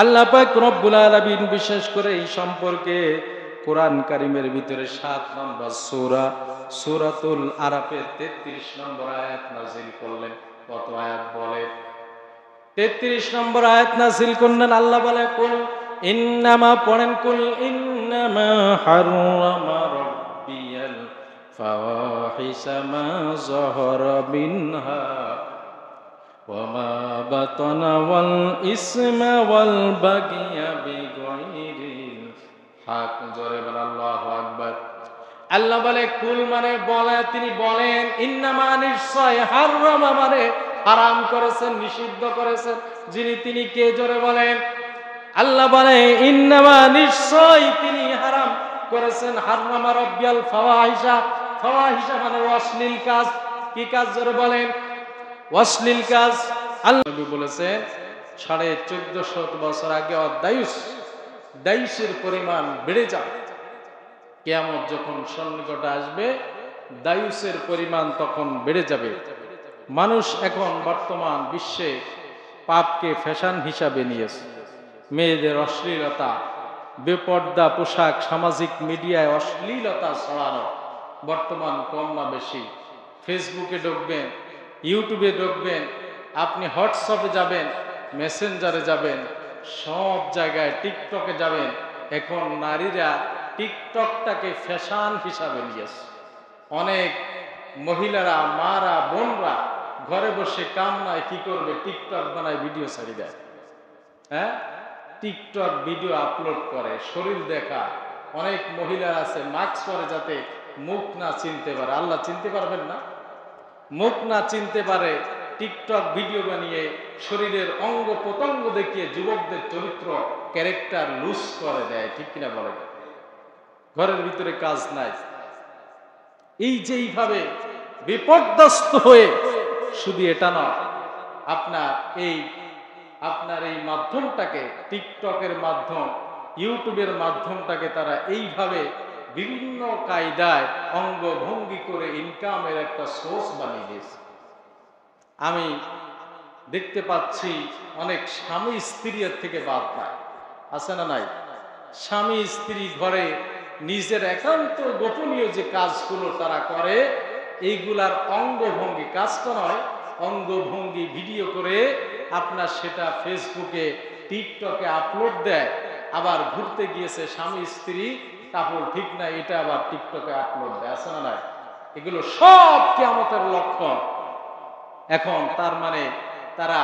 আল্লাহ পাক রব্বুল আলামিন বিশেষ করে এই সম্পর্কে কোরআন কারীমের ভিতরে 7 নম্বর সূরা সূরাতুল আরাফের 33 নম্বর আয়াত নাযিল করলেন। কত আয়াত বলে? 33 নম্বর আয়াত নাযিল করলেন। আল্লাহ বলে, কুল ইন্নামা, পড়েন, কুল ইন্নামা হাররামা রাব্বিয়াল ফাওয়াহিশা মা যাহারা মিনহা ওয়ামা বাতানা ওয়াল ইসমা ওয়াল বাগিয়া বিগাইরিল হক। জোরে বলেন আল্লাহু আকবার। আল্লাহ বলে, কুল মানে বলে, তিনি বলেন, ইন্নামা, নিশ্চয়, হাররামা মানে হারাম করেছেন, নিষিদ্ধ করেছেন যিনি, তিনি কে? জোরে বলেন। আল্লাহ বলে, ইন্নামা, নিশ্চয়, তিনি হারাম করেছেন, হাররামা রাব্বিয়াল ফাওয়াহিশা। ফাওয়াহিশা মানে অশ্লীল কাজ। কি কাজ? জোরে বলেন। অশ্লীল কাজ। আল্লাহ নবী বলেছেন 1450 বছর আগে দায়ুসের পরিমাণ বেড়ে যাবে। কিয়ামত যখন সন্নিকটে আসবে, দায়ুসের পরিমাণ তখন বেড়ে যাবে। মানুষ এখন বর্তমান বিশ্বে পাপকে ফ্যাশন হিসাবে নিয়েছে। মেয়েদের অশ্লীলতা, বেপর্দা পোশাক, সামাজিক মিডিয়ায় অশ্লীলতা ছড়ানো বর্তমান কম না বেশি। ফেসবুকে ঢুকবেন, ইউটিউবে ঢুকবেন, আপনি হোয়াটসঅ্যাপে যাবেন, মেসেঞ্জারে যাবেন, সব জায়গায়, টিকটকে যাবেন। এখন নারীরা টিকটকটাকে ফ্যাশন হিসাবে নিয়েছে। অনেক মহিলারা, মারা, বোনরা ঘরে বসে কাম নাই, কি করবে? টিকটক বানায়, ভিডিও ছাড়ি দেয়। হ্যাঁ, টিকটক ভিডিও আপলোড করে, শরীর দেখা। অনেক মহিলা আছে মাস্ক পরে যাতে মুখ না চিনতে পারে। আল্লাহ চিনতে পারবেন না? মুখ না চিনতে পারে, টিকটক ভিডিও বানিয়ে শরীরের অঙ্গ প্রত্যঙ্গ দেখিয়ে যুবকদের চরিত্র, ক্যারেক্টার লুজ করে দেয়। ঠিক কিনা বলে? ঘরের ভিতরে কাজ নাই। এই যে এইভাবে বিপর্যস্ত হয়ে, শুধু এটা নয়, আপনার এই মাধ্যমটাকে, টিকটকের মাধ্যম, ইউটিউবের মাধ্যমটাকে তারা এইভাবে বিভিন্ন কায়দায় অঙ্গভঙ্গি করে ইনকামের একটা সোর্স বানিয়ে দিয়েছে। আমি দেখতে পাচ্ছি অনেক স্বামী স্ত্রীর থেকে বাদ পায়। আছে না নাই? স্বামী স্ত্রী ঘরে নিজের একান্ত গোপনীয় যে কাজগুলো তারা করে, এইগুলার অঙ্গভঙ্গি, কাজটা নয়, অঙ্গভঙ্গি ভিডিও করে আপনার সেটা ফেসবুকে, টিকটকে আপলোড দেয়। আবার ঘুরতে গিয়েছে স্বামী স্ত্রী, কাপড় ঠিক না, এটা আবার টিকটকে আপলোড দেয়। আছে না নাই? এগুলো সব কিয়ামতের লক্ষণ। এখন তার মানে তারা,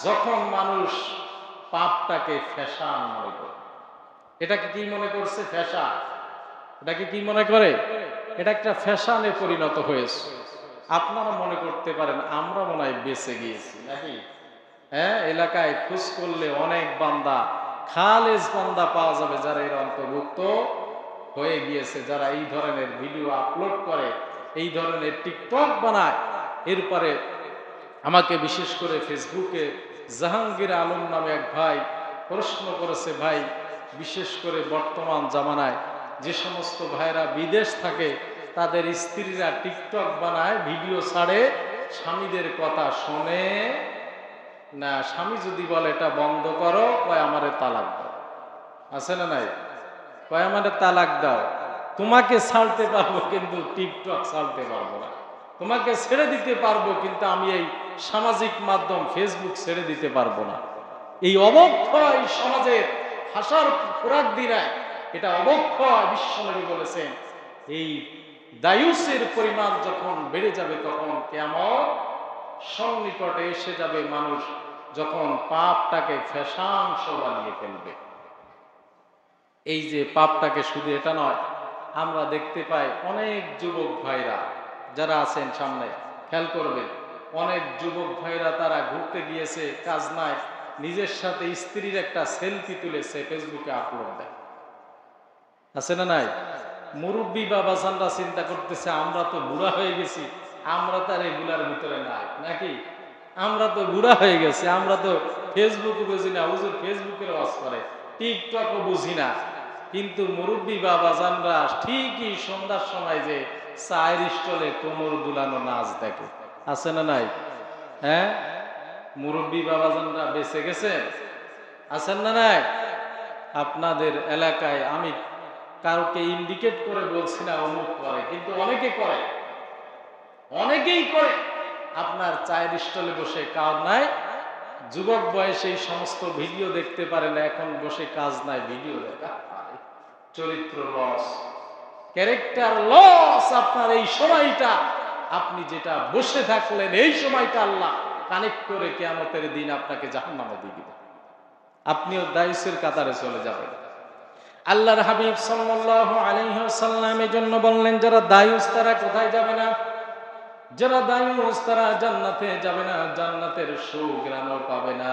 যখন মানুষ পাপটাকে ফ্যাশন মনে করে, এটাকে কি মনে করছে? ফ্যাশন। এটাকে কি মনে করে? এটা একটা ফ্যাশনে পরিণত হয়েছে। আপনারা মনে করতে পারেন আমরা মনে হয় বেঁচে গিয়েছি নাকি? হ্যাঁ, এলাকায় খোঁজ করলে অনেক বান্দা, খালেজ বান্দা পাওয়া যাবে যারা এর অন্তর্ভুক্ত হয়ে গিয়েছে, যারা এই ধরনের ভিডিও আপলোড করে, এই ধরনের টিকটক বানায়। এরপরে আমাকে বিশেষ করে ফেসবুকে জাহাঙ্গীর আলম নামে এক ভাই প্রশ্ন করেছে, ভাই, বিশেষ করে বর্তমান জামানায় যে সমস্ত ভাইরা বিদেশ থাকে, তাদের স্ত্রীরা টিকটক বানায়, ভিডিও ছাড়ে, স্বামীদের কথা শোনে না। স্বামী যদি বলে এটা বন্ধ করো, কয় আমারে তালাক দাও। আছে না নাই? কয় আমারে তালাক দাও। তোমাকে ছাড়তে পারবো কিন্তু টিকটক ছাড়তে পারবো না। তোমাকে ছেড়ে দিতে পারবো কিন্তু আমি এই সামাজিক মাধ্যম ফেসবুক ছেড়ে দিতে পারবো না। এই অবক্ষয় সমাজের ভাষার খোরাক দিনায়, এটা অবক্ষয়। বিশ্বনবী বলেছেন, এই দায়ুসের পরিমাণ যখন বেড়ে যাবে, তখন কিয়ামত সন্নিকটে এসে যাবে। মানুষ যখন পাপটাকে ফ্যাশন শো বানিয়ে ফেলবে। এই যে পাপটাকে, শুধু এটা নয়, আমরা দেখতে পাই অনেক যুবক ভাইরা যারা আছেন সামনে, খেয়াল করবেন, অনেক যুবক ভাইরা তারা ঘুরতে গিয়েছে, কাজ নাই, নিজের সাথে স্ত্রীর একটা সেলফি তুলেছে, ফেসবুকে আপলোড দেয়। আছে না নাই? মুরব্বী বাবাজানরা চিন্তা করতেছে আমরা তো বুড়া হয়ে গেছি, আমরা তার এগুলার ভিতরে নাই নাকি? আমরা তো বুড়া হয়ে গেছি, আমরা তো ফেসবুকও বুঝি না, হুজুর ফেসবুকের ওয়াজ করে, টিকটকও বুঝি না। কিন্তু মুরব্বী বাবাজানরা ঠিকই সন্ধ্যার সময় যে চায়ের স্টলে কোমর দুলানো নাচ দেখে। আছে না নাই? হ্যাঁ, মুরব্বী বাবাজানরা বেঁচে গেছে। আছেন না নাই? আপনাদের এলাকায় আমি কাউকে ইন্ডিকেট করে বলছি না অমুক করে, কিন্তু অনেকে করে, অনেকেই করে। আপনার চায়ের স্টলে বসে কাজ নাই, যুবক বয়সে এই সমস্ত ভিডিও দেখতে পারে না, এখন বসে কাজ নাই ভিডিও দেখা। চরিত্র লস, ক্যারেক্টার লস। আপনার এই সময়টা, আপনি যেটা বসে থাকলেন, এই সময়টা আল্লাহ কানেক্ট করে কিয়ামতের দিন আপনাকে জাহান্নামে দিয়ে দিবেন, আপনিও দায়ুসের কাতারে চলে যাবেন। আল্লাহর হাবিব সাল্লাল্লাহু আলাইহি ওয়াসাল্লাম এর জন্য বললেন, যারা দায়ুস তারা কোথায় যাবে না? যারা দায়ুস তারা জান্নাতে যাবে না, জান্নাতের সুঘ্রাণও পাবে না।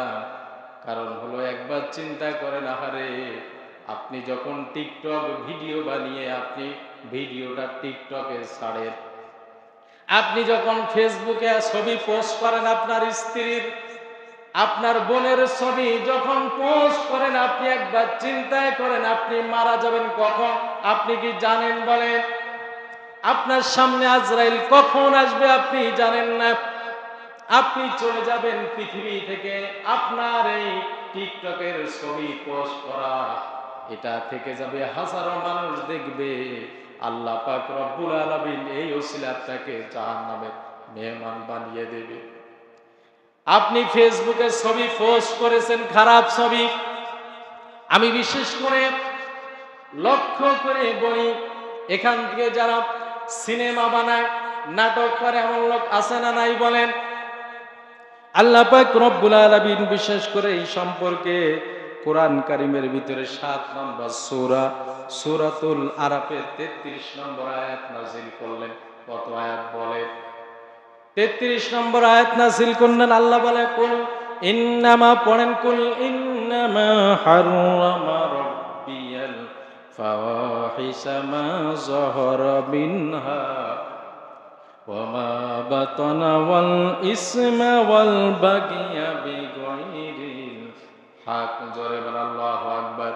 কারণ হলো, একবার চিন্তা করেন, আহারে আপনি যখন টিকটক ভিডিও বানিয়ে আপনি ভিডিওটা টিকটকে ছাড়েন, আপনি যখন ফেসবুকে ছবি পোস্ট করেন আপনার স্ত্রীর, আপনার বোনের ছবি যখন পোস্ট করেন, আপনি একবার চিন্তায় করেন আপনি মারা যাবেন কখন? আপনি কি জানেন? বলেন, আপনার সামনে আজরাইল কখন আসবে আপনি জানেন না। আপনি চলে যাবেন পৃথিবী থেকে, আপনার এই টিকটকের ছবি পোস্ট করা এটা থেকে যাবে, হাজারো মানুষ দেখবে। আল্লাহ পাক রব্বুল আলামিন এই ওসিলা আপনাকে জাহান্নামের মেহমান বানিয়ে দেবে। আপনি ফেসবুকে ছবি পোস্ট করেছেন, খারাপ ছবি। আমি বিশেষ করে লক্ষ্য করে বলি, এখান থেকে যারা সিনেমা বানায়, নাটক করে, এমন লোক আছে না নাই? বলেন। আল্লাহ পাক রব্বুল আলামিন বিশেষ করে এই সম্পর্কে কোরআন কারীমের ভিতরে 7 নম্বর সূরা সূরাতুল আরাফের 33 নম্বর আয়াত নাযিল করলেন। কত আয়াত বলে? 33 নম্বর আয়াত নাযিল করলেন। আল্লাহ বলে, কুল ইন্নামা, পড়েন, কুল ইন্নামা হাররামা রাব্বিয়াল ফাওয়াহিশা মা যাহারা মিনহা ওয়া মা বাতানা ওয়াল ইসমা ওয়াল বাগিয়া বিগাইরিল হক। জোরে বলেন আল্লাহু আকবার।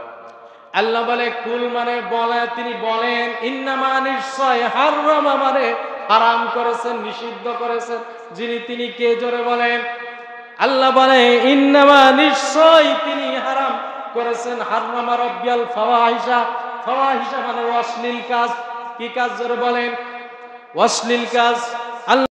আল্লাহ বলে, কুল মানে বলে, তিনি বলেন, ইন্নামা নিশ্চয়, হাররামা মানে হারাম করেছেন, নিষিদ্ধ করেছেন। যিনি, তিনি কে? জোরে বলেন। আল্লাহ বলে, ইন্নামা নিশ্চয় তিনি হারাম করেছেন, হাররামা রাব্বিয়াল ফাওয়াহিশা। ফাওয়াহিশা মানে অশ্লীল কাজ। কি কাজ? জোরে বলেন। অশ্লীল কাজ।